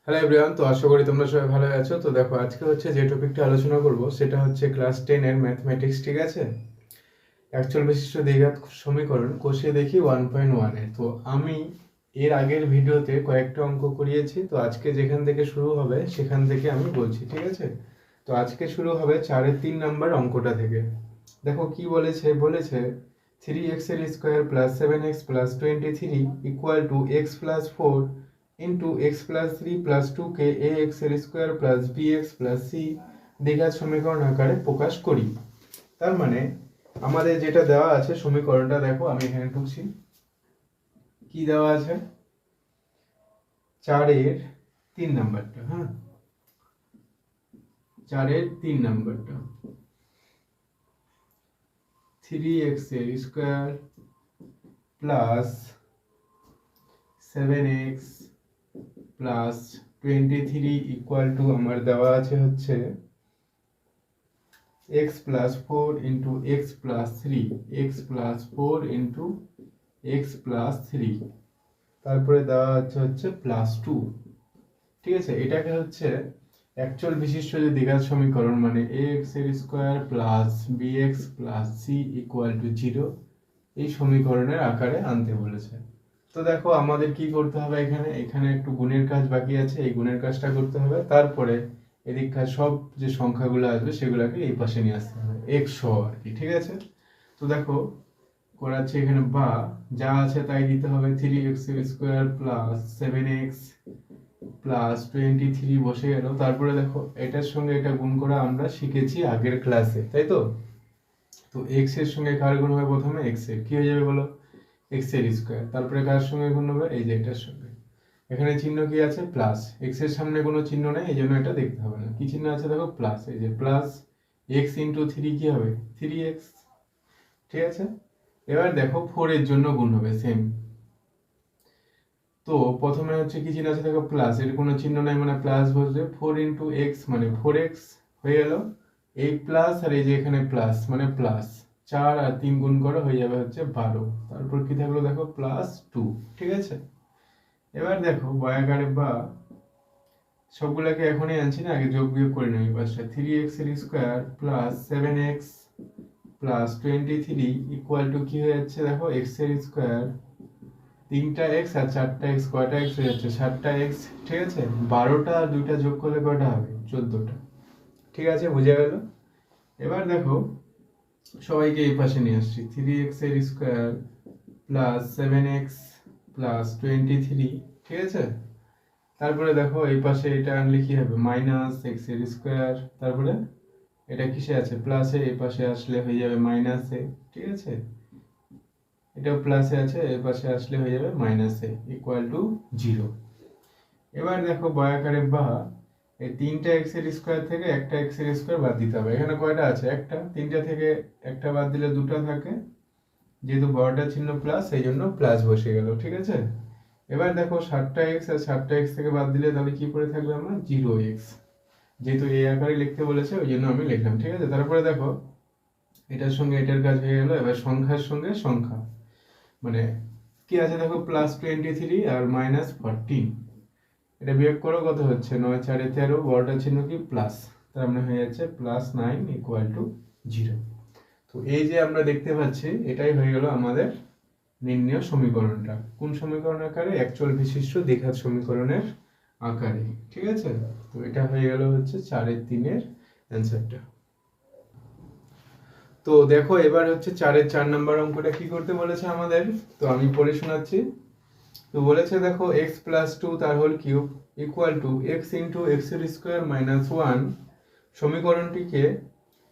Hello everyone, তো আশা করি তোমরা সবাই ভালো আছো। তো দেখো, আজকে হচ্ছে যে টপিকটা আলোচনা করব সেটা হচ্ছে ক্লাস 10 এর ম্যাথমেটিক্স, ঠিক আছে। অ্যাকচুয়াল বিশিষ্ট দ্বিঘাত সমীকরণ কষে দেখি 1.1 এ। তো আমি এর আগের ভিডিওতে কয়েকটা অঙ্ক করিয়েছি, তো আজকে যেখান থেকে শুরু হবে সেখান থেকে আমি বলছি, ঠিক আছে। তো আজকে শুরু হবে 4-এর 3 নাম্বার অঙ্কটা থেকে। দেখো কি বলেছে, বলেছে 3x এর square plus 7x plus 23 equal to x plus 4 into x plus 3 plus 2 K ax এর square plus bx plus c দ্বিঘাত সমীকরণ আকারে প্রকাশ করি। তার মানে আমাদের যেটা দেওয়া আছে সমীকরণটা দেখো, আমি এখানে টুকছি। কি দেওয়া আছে? 4-এর 3 নাম্বারটা, হ্যাঁ, 4-এর 3 নাম্বারটা 3x এর square plus 7x plus 23 equal to আমার দেওয়া আছে হচ্ছে x plus 4 into x plus 3, x plus 4 into x plus 3, তারপরে দেওয়া হচ্ছে প্লাস 2, ঠিক আছে। এটাকে হচ্ছে অ্যাকচুয়াল বিশিষ্ট যে দ্বিঘাত সমীকরণ, মানে ax এর square plus bx plus c equal to 0, এই সমীকরণের আকারে আনতে বলেছে। তো দেখো আমাদের কি করতে হবে, এখানে এখানে একটু গুণের কাজ বাকি আছে, এই গুণের কাজটা করতে হবে। তারপরে এদিককার সব যে সংখ্যাগুলো আসবে সেগুলোকে এই পাশে নিয়ে আসতে হবে x সহ আর কি, ঠিক আছে। তো দেখো করাচ্ছে এখানে, বা যা আছে তাই দিতে হবে। 3x এর স্কোয়ার প্লাস 7x প্লাস 23 বসে গেল। তারপরে দেখো এটার সঙ্গে এটা গুণ করা আমরা শিখেছি আগের ক্লাসে, তাই তো। তো x এর সঙ্গে কার গুণ হবে? প্রথমে x এর কি হয়ে যাবে বলো? x এর স্কোয়ার। তারপরে কার সঙ্গে গুণ হবে? এই যে এটার সঙ্গে। এখানে চিহ্ন কি আছে? প্লাস। x এর সামনে কোনো চিহ্ন নেই, এই জন্য এটা দেখতে হবে না। কি চিহ্ন আছে দেখো? প্লাস। এই যে প্লাস x ইন্টু 3 কি হবে? 3x, ঠিক আছে। এবার দেখো 4 এর জন্য গুণ হবে সেম। তো প্রথমে হচ্ছে কি চিহ্ন আছে দেখো? প্লাস। এর কোনো চিহ্ন নাই মানে প্লাস বসবে। 4 ইন্টু এক্স মানে 4x হয়ে গেল। এই প্লাস আর এই যে এখানে প্লাস মানে প্লাস 4 আর 3 গুণ করে হয়ে যাবে হচ্ছে 12। তারপর কি থাকলো দেখো? প্লাস 2, ঠিক আছে। এবার দেখো বর্গাকারে বা সবগুলোকে এখনই আনছি না, আগে যোগ বিয়োগ করে নেই। পাশে 3x এর square plus 7x plus 23 equal to কি হয়ে যাচ্ছে দেখো? x এর স্কোয়ার 3টা x আর 4টা x, কয়টা x হয়ে যাচ্ছে? 7টা x, ঠিক আছে। 12টা আর 2টা যোগ করলে কয়টা হবে? 14টা, ঠিক আছে, বুঝে গেল। এবার দেখো সবাইকে এই পাশে নিয়ে আসছি। 3x এর স্কোয়ার প্লাস 7x প্লাস 23, ঠিক আছে। তারপরে দেখো এই পাশে এটা আনলে কি হবে? মাইনাস এক্স এর স্কোয়ার, তারপরে এটা কিসে আছে? প্লাসে, এই পাশে আসলে হয়ে যাবে মাইনাসে, ঠিক আছে। এটাও প্লাসে আছে, এই পাশে আসলে হয়ে যাবে মাইনাসে, ইকুয়াল টু 0। এবার দেখো বর্গাকারে বা এই 3টা এক্স এর স্কোয়ার থেকে একটা এক্স এর স্কোয়ার বাদ দিতে হবে। এখানে কয়টা আছে? একটা। 3টা থেকে একটা বাদ দিলে 2টা থাকে, যেহেতু বড়টা চিহ্ন প্লাস এই জন্য প্লাস বসে গেল, ঠিক আছে। এবার দেখো 7টা এক্স আর 7টা এক্স থেকে বাদ দিলে তাহলে কি পড়ে থাকবে? আমার 0x, যেহেতু এই আকারে লিখতে বলেছে ওই জন্য আমি লিখলাম, ঠিক আছে। তারপরে দেখো এটার সঙ্গে এটার কাজ হয়ে গেল। এবার সংখ্যার সঙ্গে সংখ্যা, মানে কি আছে দেখো? প্লাস 23 আর মাইনাস 14, এটা বিয়োগ করো, কত হচ্ছে? 9 4 13, বড়টার চিহ্ন কি? প্লাস, তার মানে হয়ে যাচ্ছে প্লাস 9 ইকুয়াল টু 0। তো এই যে আমরা দেখতে পাচ্ছি, এটাই হয়ে গেল আমাদের নির্ণয় সমীকরণটা। কোন সমীকরণ আকারে? অ্যাকচুয়াল বিশিষ্ট দ্বিঘাত সমীকরণের আকারে, ঠিক আছে। তো এটা হয়ে গেল হচ্ছে 4-এর 3-এর অ্যান্সারটা। তো দেখো এবার হচ্ছে 4-এর 4 নাম্বার অঙ্কটা কি করতে বলেছে আমাদের, তো আমি পড়ে শোনাচ্ছি। তো বলেছে দেখো x প্লাস 2 তার whole cube equal to x into x এর স্কোয়ার মাইনাস 1, সমীকরণটিকে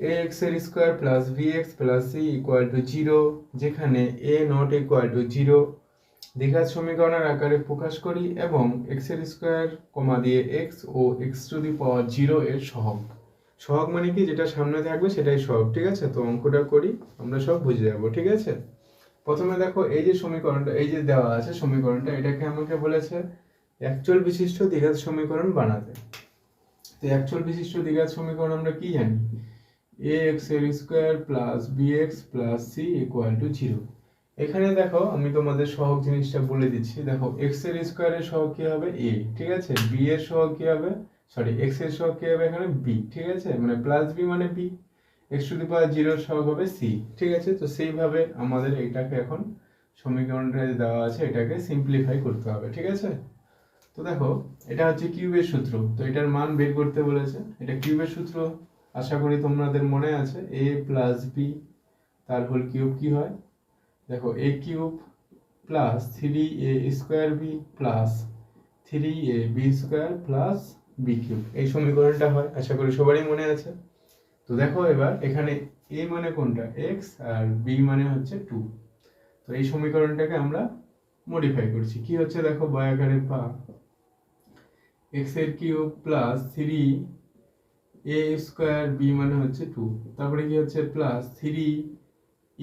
ax এর square plus bx plus c equal to 0, যেখানে a নট ইকুয়াল টু 0 দ্বিঘাত সমীকরণের আকারে প্রকাশ করি এবং x এর স্কোয়ার কমা দিয়ে x ও x টু দি পাওয়ার 0 এর সহগ। সহগ মানে কি? যেটা সামনে থাকবে সেটাই সহগ, ঠিক আছে। তো অঙ্কটা করি, আমরা সব বুঝে যাবো, ঠিক আছে। প্রথমে দেখো এই যে সমীকরণটা, এই যে দেওয়া আছে সমীকরণটা, এটাকে আমাকে বলেছে অ্যাকচুয়াল বিশিষ্ট দ্বিঘাত সমীকরণ বানাতে। তো অ্যাকচুয়াল বিশিষ্ট দ্বিঘাত সমীকরণ আমরা কি জানি? ax এর square plus bx plus c equal to 0। এখানে দেখো আমি তোমাদের সহগ জিনিসটা বলে দিচ্ছি, দেখো এক্স এর স্কোয়ারের সহগ কি হবে এ, ঠিক আছে, বি এর সহগ কি হবে, সরি এক্স এর সহগ কি হবে এখানে বি, ঠিক আছে, মানে প্লাস বি মানে বি, এক্স টু দি পাওয়ার জিরোর সহগ হবে সি, ঠিক আছে। তো সেইভাবে আমাদের এইটাকে এখন সমীকরণটা দেওয়া আছে এটাকে সিম্পলিফাই করতে হবে, ঠিক আছে। তো দেখো এটা হচ্ছে কিউবের সূত্র, তো এটার মান বের করতে বলেছে, এটা কিউবের সূত্র, আশা করি তোমাদের মনে আছে, এ প্লাস বি তার হোল কিউব কি হয়, দেখো a cube plus 3a square b plus 3ab square plus b cube, এই সমীকরণটা হয়, আশা করি সবারই মনে আছে। তো দেখো এবার এখানে a মানে কোনটা x আর b মানে হচ্ছে 2, তো এই সমীকরণটাকে আমরা মডিফাই করছি, কি হচ্ছে দেখো বর্গাকারে পা x এর cube plus 3a square b মানে হচ্ছে 2, তারপরে কি হচ্ছে প্লাস 3ab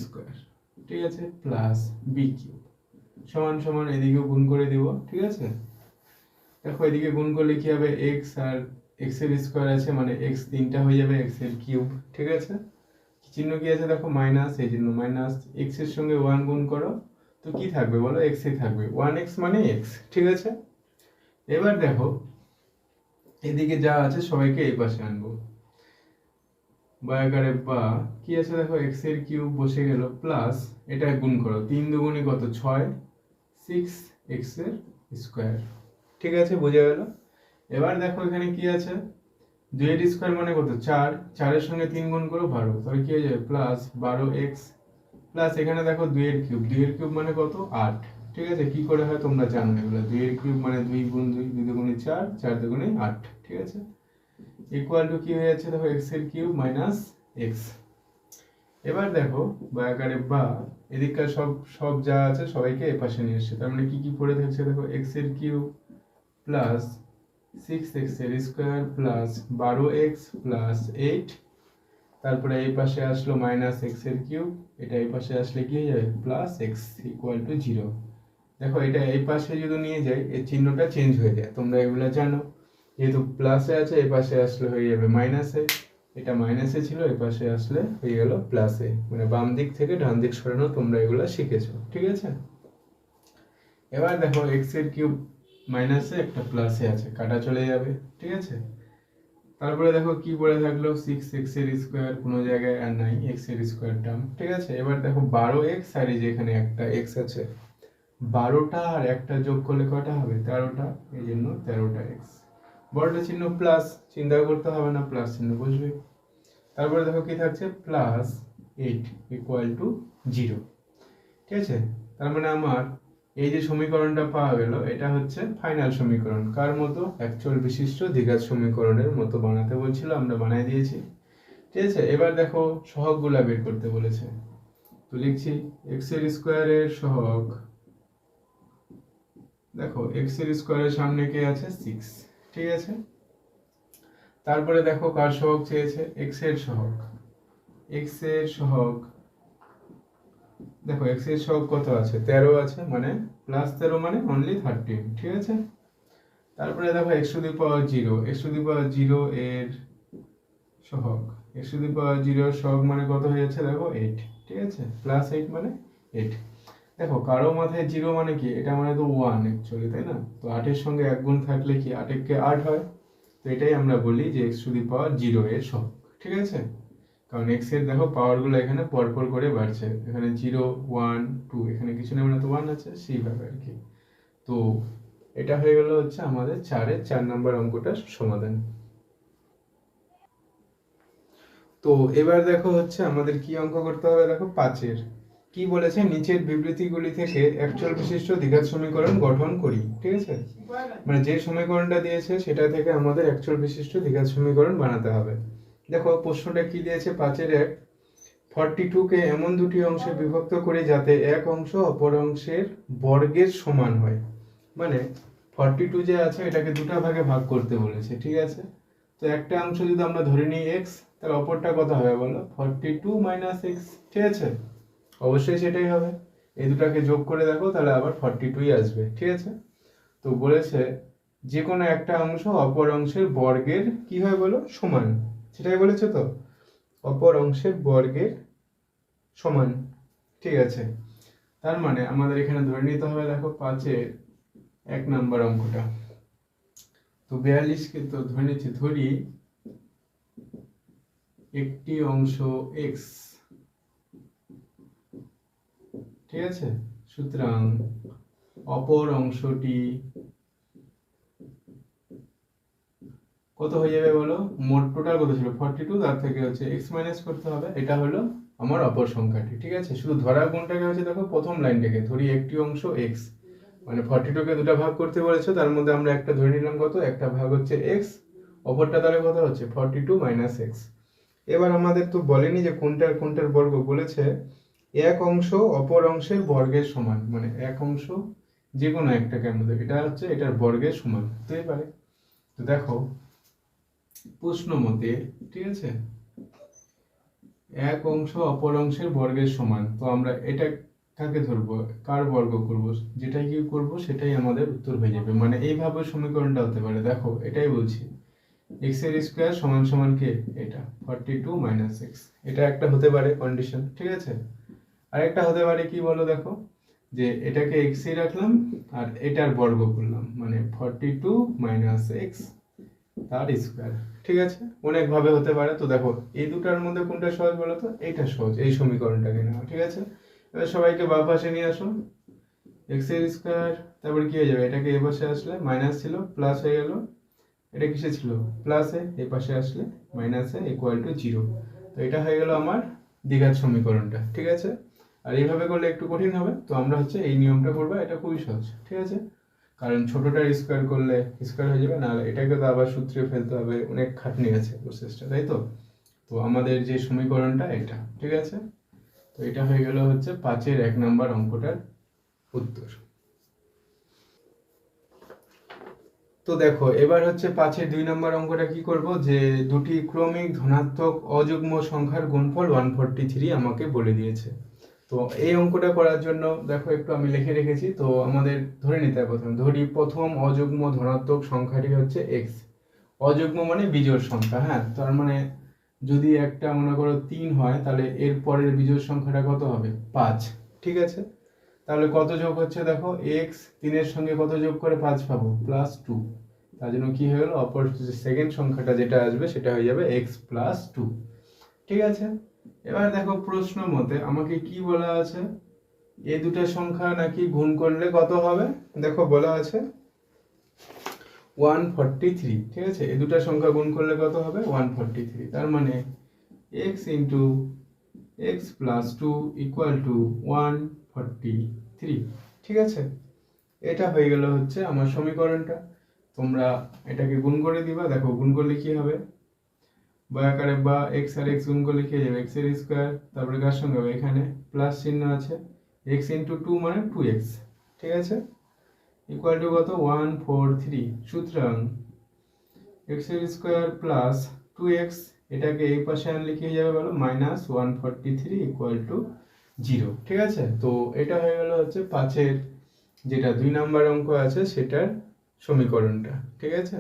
স্কোয়ার, ঠিক আছে, প্লাস বি কিউব সমান সমান এদিকেও গুণ করে দিব, ঠিক আছে। দেখো এদিকে গুণ করলে কি হবে এক্স আর এক্স এর স্কোয়ার আছে মানে এক্স তিনটা হয়ে যাবে এক্স এর কিউব, ঠিক আছে, চিহ্ন কি আছে দেখো মাইনাস, এই জন্য মাইনাস, এক্স এর সঙ্গে 1 গুণ করো তো কি থাকবে বলো এক্স এ থাকবে, 1x মানে এক্স, ঠিক আছে। এবার দেখো এদিকে যা আছে সবাইকে এই পাশে আনবো, বর্গাকারে বা কি আছে দেখো এক্স এর কিউব বসে গেল প্লাস এটা গুণ করো 3 দুগুণে কত 6, 6x এর স্কোয়ার, ঠিক আছে, বোঝা গেল। এবার দেখো এখানে কি আছে 2 এর স্কোয়ার মানে কত 4, 4 এর সঙ্গে 3 গুণ করো 12, তাহলে কি হয়ে যাবে প্লাস 12x প্লাস এখানে দেখো 2 এর কিউব, 2 এর কিউব মানে কত 8, ঠিক আছে, কি করে হয় তোমরা জানো এগুলো, 2 এর কিউব মানে 2 গুণ 2, 2 দুগুণে 4, 4 দুগুণে 8, ঠিক আছে, ইকুয়াল টু কি হয়ে যাচ্ছে দেখো x এর কিউব মাইনাস x। এবার দেখো বর্গাকারে বা এদিককার সব সব যা আছে সবাইকে এই পাশে নিয়ে এসেছে, তার মানে কি কি পড়ে থাকছে দেখো x এর কিউব প্লাস 6x এর স্কোয়ার প্লাস 12x প্লাস 8, তারপরে এই পাশে আসলো মাইনাস x এর কিউব, এটা এই পাশে আসলে কি হয়ে যাবে প্লাস x ইকুয়াল টু 0। দেখো এটা এই পাশে যদি নিয়ে যাই এর চিহ্নটা চেঞ্জ হয়ে যায়, তোমরা এগুলা জানো, যেহেতু প্লাসে আছে এই পাশে আসলে হয়ে যাবে মাইনাসে, এটা মাইনাসে ছিল এই পাশে আসলে হয়ে গেল প্লাসে, মানে বাম দিক থেকে ডান দিক সরানো তোমরা এগুলা শিখেছো, ঠিক আছে। এবার দেখো x এর কিউব মাইনাসে একটা প্লাসে আছে, কাটা চলে যাবে, ঠিক আছে। তারপরে দেখো কি পড়ে থাকলো 6x এর স্কোয়ার, কোনো জায়গায় আর নাই x এর স্কোয়ার টার্ম, ঠিক আছে। এবার দেখো 12x আর এই যে এখানে একটা x আছে, 12টা আর একটা যোগ করলে কয়টা হবে 13টা, এই জন্য 13টা x, বড়টা চিহ্ন প্লাস, চিন্তা করতে হবে না প্লাস চিহ্ন বুঝবে। তারপরে দেখো কি থাকছে প্লাস 8 ইকুয়াল টু 0, ঠিক আছে। তার মানে আমার এই যে সমীকরণটা পাওয়া গেল এটা হচ্ছে ফাইনাল সমীকরণ, কার মতো অ্যাকচুয়াল বিশিষ্ট দ্বিঘাত সমীকরণের মতো বানাতে বলছিল, আমরা বানিয়ে দিয়েছি, ঠিক আছে। এবার দেখো সহগগুলা বের করতে বলেছে, তো লিখছি x এর স্কোয়ারের সহগ, দেখো x এর স্কোয়ারের সামনে কে আছে 6, ঠিক আছে। তারপরে দেখো কার সহগ চেয়েছে x এর সহগ, x এর সহগ, দেখো x এর সহগ কত আছে 13 আছে, মানে প্লাস 13 মানে অনলি 13, ঠিক আছে। তারপরে দেখো x to the power 0, x to the power 0 এর সহগ, x টু দি পাওয়ার 0 এর সহগ মানে কত হয়ে যাচ্ছে দেখো 8, ঠিক আছে, প্লাস 8 মানে 8। দেখো কারো মাথায় 0 মানে কি, এটা মানে তো 1 অ্যাকচুয়ালি, তাই না, তো 8 এর সঙ্গে 1 গুণ থাকলে কি 8 কে 8 হয়, তো এটাই আমরা বলি যে x টু দি পাওয়ার 0 এর সহগ, ঠিক আছে। কারণ x এর দেখো পাওয়ারগুলো এখানে পরপর করে বাড়ছে, এখানে 0 1 2, এখানে কিছু নেই মানে তো 1 আছে, সেইভাবে আর কি। তো এটা হয়ে গেল হচ্ছে আমাদের 4 নম্বর অঙ্কটার সমাধান। তো এবার দেখো হচ্ছে আমাদের কি অঙ্ক করতে হবে, দেখো 5 কি বলেছে, নিচের বিবৃতিগুলি থেকে অ্যাকচুয়াল বিশিষ্ট দ্বিঘাত সমীকরণ গঠন করি, ঠিক আছে, মানে যে সমীকরণটা দিয়েছে সেটা থেকে আমাদের অ্যাকচুয়াল বিশিষ্ট দ্বিঘাত সমীকরণ বানাতে হবে। দেখো প্রশ্নটা কি দিয়েছে 5 42 কে এমন দুটি অংশে বিভক্ত করি যাতে এক অংশ অপর অংশের বর্গের সমান হয়, মানে 42 যে আছে এটাকে দুটা ভাগে ভাগ করতে বলেছে, ঠিক আছে। তো একটা অংশ যদি আমরা ধরে নিই x, তাহলে অপরটা কত হবে বলো 42 মাইনাস x, ঠিক আছে, অবশ্যই সেটাই হবে। এই দুটাকে যোগ করে দেখো তাহলে আবার 42ই আসবে, ঠিক আছে। তো বলেছে যে কোনো একটা অংশ অপর অংশের বর্গের কি হয় বলো সমান, সেটাই বলেছে, তো অপর অংশের বর্গের সমান, ঠিক আছে, তার মানে আমাদের এখানে ধরে নিতে হবে, দেখো 5-এর 1 নাম্বার অঙ্কটা। তো 42কে তো ধরে নিচ্ছি, ধরি একটি অংশ x, ঠিক আছে, সুতরাং অপর অংশটি কত হয়ে যাবে বলো? মোট টোটাল কত ছিল 42, তার থেকে হচ্ছে x মাইনাস করতে হবে, এটা হলো আমার অপর সংখ্যাটি। ঠিক আছে, শুধু ধরার গুণটাকে হচ্ছে দেখো প্রথম লাইনটাকে ধরি একটি অংশ x, মানে 42কে দুটো ভাগ করতে বলেছে, তার মধ্যে আমরা একটা ধরে নিলাম, কত, একটা ভাগ হচ্ছে x, অপরটা তাহলে কত হচ্ছে 42 মাইনাস x। এবার আমাদের তো বলেনি যে কোনটার কোনটার বর্গ, বলেছে এক অংশ অপর অংশের বর্গের সমান, মানে এক অংশ যে কোনো একটাকে আমাদের, এটা হচ্ছে এটার বর্গের সমান হতে পারে। তো দেখো প্রশ্ন মতে, ঠিক আছে, এক অংশ অপর অংশের বর্গের সমান, তো আমরা এটা কাকে ধরবো, কার বর্গ করব, যেটাই কি করব সেটাই আমাদের উত্তর হয়ে যাবে। মানে এইভাবে সমীকরণটা হতে পারে, দেখো এটাই বলছি, x এর স্কয়ার সমান সমান কে, এটা 42 মাইনাস x, এটা একটা হতে পারে কন্ডিশন। ঠিক আছে, আর একটা হতে পারে কি বলো, দেখো যে এটাকে x এ রাখলাম আর এটার বর্গ করলাম, মানে 42 মাইনাস x তার স্কয়ার। ঠিক আছে, অনেক ভাবে হতে পারে। তো দেখো এই দুটার মধ্যে কোনটা সহজ বলো তো, এইটা সহজ, এই সমীকরণটাকে নেওয়া। ঠিক আছে, এবার সবাইকে বাম পাশে নিয়ে আসো, x এর স্কয়ার, তারপর কি হয়ে যাবে, এটাকে এই পাশে আসলে মাইনাস ছিল প্লাস হয়ে গেল, এটা কিসে ছিল প্লাসে, এই পাশে আসলে মাইনাসে ইকুয়াল টু 0। তো এটা হয়ে গেল আমার দ্বিঘাত সমীকরণটা। ঠিক আছে, আর এইভাবে করলে একটু কঠিন হবে, তো আমরা হচ্ছে এই নিয়মটা করবো, এটা খুবই সহজ। ঠিক আছে, কারণ ছোটটার স্কয়ার করলে স্কয়ার হয়ে যাবে, না এটাকে তো আবার সূত্রে ফেলতে হবে, অনেক খাটনি আছে প্রসেসটা, তাই তো। তো আমাদের যে সমীকরণটা এটা, ঠিক আছে, তো এটা হয়ে গেল হচ্ছে 5-এর 1 নাম্বার অঙ্কটার উত্তর। তো দেখো এবার হচ্ছে 5-এর 2 নাম্বার অঙ্কটা কি করব, যে দুটি ক্রমিক ধনাত্মক অযুগ্ম সংখ্যার গুণফল 143 আমাকে বলে দিয়েছে। তো এই অঙ্কটা করার জন্য দেখো একটু আমি লিখে রেখেছি। তো আমাদের ধরে নিতে হবে, প্রথমে ধরি প্রথম অযুগ্ম ধনাত্মক সংখ্যাটি হচ্ছে x, অযুগ্ম মানে বিজোড় সংখ্যা। হ্যাঁ, তার মানে যদি একটা মনে করো 3 হয়, তাহলে এর পরের বিজোড় সংখ্যাটা কত হবে 5। ঠিক আছে, তাহলে কত যোগ হচ্ছে দেখো, x 3 এর সঙ্গে কত যোগ করে 5 পাবো, +2। তার জন্য কি হয়ে গেল, অপর যে সেকেন্ড সংখ্যাটা যেটা আসবে সেটা হয়ে যাবে x + 2। ঠিক আছে, এবার দেখো প্রশ্ন মতে আমাকে কি বলা আছে, এই দুটো সংখ্যা নাকি গুণ করলে কত হবে, দেখো বলা আছে 143। ঠিক আছে, এই দুটো সংখ্যা গুণ করলে কত হবে 143, তার মানে x * x + 2 = 143। ঠিক আছে, এটা হয়ে গেল হচ্ছে আমার সমীকরণটা। তোমরা এটাকে গুণ করে দিবা, দেখো গুণ করলে কি হবে, বা আকারে বা x আর x গুণ করলে কি হয়ে যাবে, x এর স্কয়ার, তারপরে কার সঙ্গে হবে, এখানে প্লাস চিহ্ন আছে, x * 2 মানে 2x। ঠিক আছে, ইকুয়াল টু কত 143। সুতরাং x এর স্কয়ার প্লাস 2x, এটাকে এই পাশে আনলে কি হয়ে যাবে বলো, -143 = 0। ঠিক আছে, তো এটা হয়ে গেল হচ্ছে 5-এর যেটা 2 নাম্বার অঙ্ক আছে সেটার সমীকরণটা। ঠিক আছে,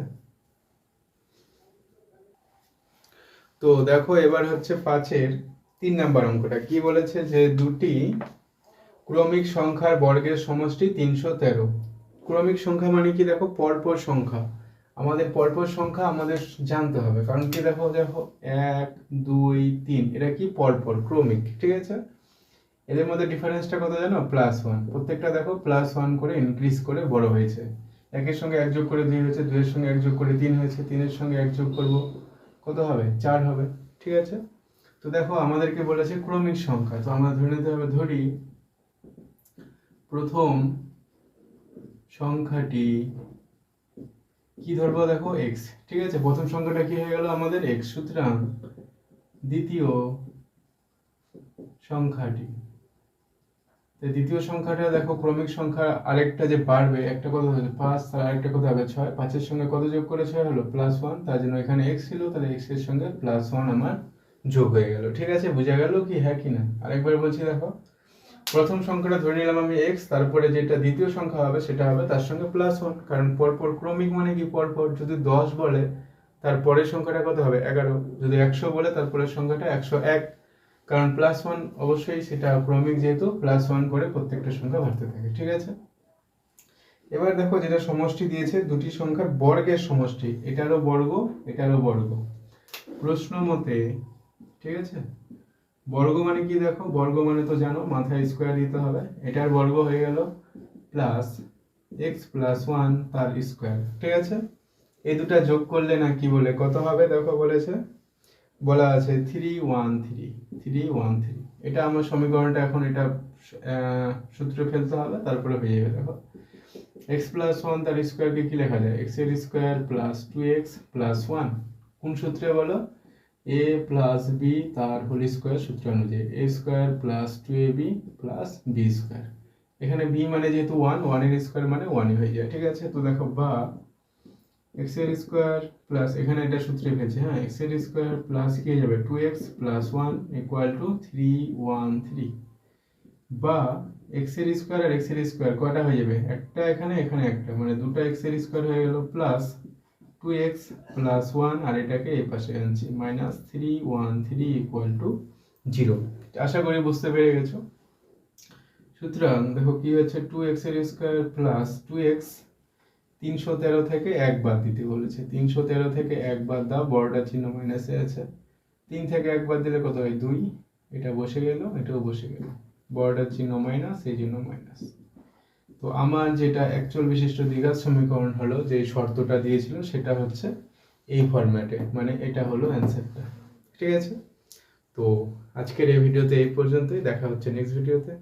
তো দেখো এবার হচ্ছে 5-এর 3 নাম্বার অঙ্কটা কি বলেছে, যে দুটি ক্রমিক সংখ্যার বর্গের সমষ্টি 313। ক্রমিক সংখ্যা মানে কি, দেখো পরপর সংখ্যা, আমাদের পরপর সংখ্যা আমাদের জানতে হবে, কারণ কি দেখো দেখো 1 2 3 এটা কি পরপর ক্রমিক। ঠিক আছে, এদের মধ্যে ডিফারেন্সটা কত জানো, +1, প্রত্যেকটা দেখো +1 করে ইনক্রিজ করে বড় হয়েছে। 1 এর সঙ্গে 1 যোগ করে 2 হয়েছে, 2 এর সঙ্গে 1 যোগ করে 3 হয়েছে, 3 এর সঙ্গে 1 যোগ করব কত হবে, 4 হবে। ঠিক আছে, তো দেখো আমাদেরকে বলেছে ক্রমিক সংখ্যা, তো আমরা ধরে নিতে হবে, ধরি প্রথম সংখ্যাটি কি ধরবো, দেখো x। ঠিক আছে, প্রথম সংখ্যাটা কি হয়ে গেল আমাদের x, সুতরাং দ্বিতীয় সংখ্যাটি, তো দ্বিতীয় সংখ্যাটা দেখো ক্রমিক সংখ্যা আরেকটা যে বাড়বে, একটা কত হবে 5, আর আরেকটা কত হবে 6, 5 এর সঙ্গে কত যোগ করে 6 হলো +1, তার জন্য এখানে x ছিল, তাহলে x এর সঙ্গে +1 আমার যোগ হয়ে গেল। ঠিক আছে, বোঝা গেল কি, হ্যাঁ কি না? আরেকবার বলছি, দেখো প্রথম সংখ্যাটা ধরে নিলাম আমি x, তারপরে যেটা দ্বিতীয় সংখ্যা হবে সেটা হবে তার সঙ্গে +1, কারণ পরপর ক্রমিক মানে কি পরপর, যদি 10 বলে তারপরের সংখ্যাটা কত হবে 11, যদি 100 বলে তারপরের সংখ্যাটা 101, কারণ +1 অবশ্যই সেটা ক্রমিক, যেহেতু +1 করে প্রত্যেকটা সংখ্যা বাড়তে থাকে। ঠিক আছে, এবার দেখো যেটা সমষ্টি দিয়েছে দুটি সংখ্যার বর্গের সমষ্টি, এটারও বর্গ এটারও বর্গ প্রশ্ন মতে। ঠিক আছে, বর্গ মানে কি দেখো, বর্গ মানে তো জানো মাথায় স্কোয়ার দিতে হবে। এটার বর্গ হয়ে গেল প্লাস x প্লাস 1 তার স্কোয়ার। ঠিক আছে, এই দুটা যোগ করলে না কি বলে কত হবে দেখো, বলা আছে 313। এটা আমার সমীকরণটা এখন এটা সূত্র ফেলতে হবে, তারপরে হয়ে যাবে। দেখো x প্লাস 1 তার স্কোয়ারকে কি লেখা যায়, x এর স্কোয়ার প্লাস 2x প্লাস 1, কোন সূত্রে বলো, a প্লাস b তার হোল স্কোয়ার সূত্র অনুযায়ী a square plus 2ab plus b square. এখানে b মানে যেহেতু 1 এর স্কোয়ার মানে 1 হয়ে যায়। ঠিক আছে, তো দেখো বা x এর স্কোয়ার প্লাস, এখানে এটা সূত্রে ফেলছে, হ্যাঁ, x এর স্কোয়ার প্লাস কি হয়ে যাবে 2x প্লাস 1 ইকুয়াল টু 313, বা x এর স্কোয়ার আর x এর স্কোয়ার কয়টা হয়ে যাবে, একটা এখানে এখানে একটা, মানে দুটো x এর স্কোয়ার হয়ে গেল প্লাস 2x প্লাস 1, আর এটাকে এই পাশে আনছি মাইনাস 313 ইকুয়াল টু 0। আশা করি বুঝতে পেরে গেছো। সুতরাং দেখো কি হচ্ছে, 2x এর স্কোয়ার প্লাস 2x, 313 থেকে 1 বাদ দিতে বলেছে, 313 থেকে 1 বাদ দাও, বড়টা চিহ্ন মাইনাসে আছে, 3 থেকে 1 বাদ দিলে কত হয় 2, এটা বসে গেল এটাও বসে গেল, বড়টার চিহ্ন মাইনাস এই জন্য মাইনাস। তো আমার যেটা অ্যাকচুয়াল বিশিষ্ট দ্বিঘাত সমীকরণ হলো, যে শর্তটা দিয়েছিল সেটা হচ্ছে এই ফরম্যাটে, মানে এটা হলো অ্যান্সারটা। ঠিক আছে, তো আজকের এই ভিডিওতে এই পর্যন্তই, দেখা হচ্ছে নেক্সট ভিডিওতে।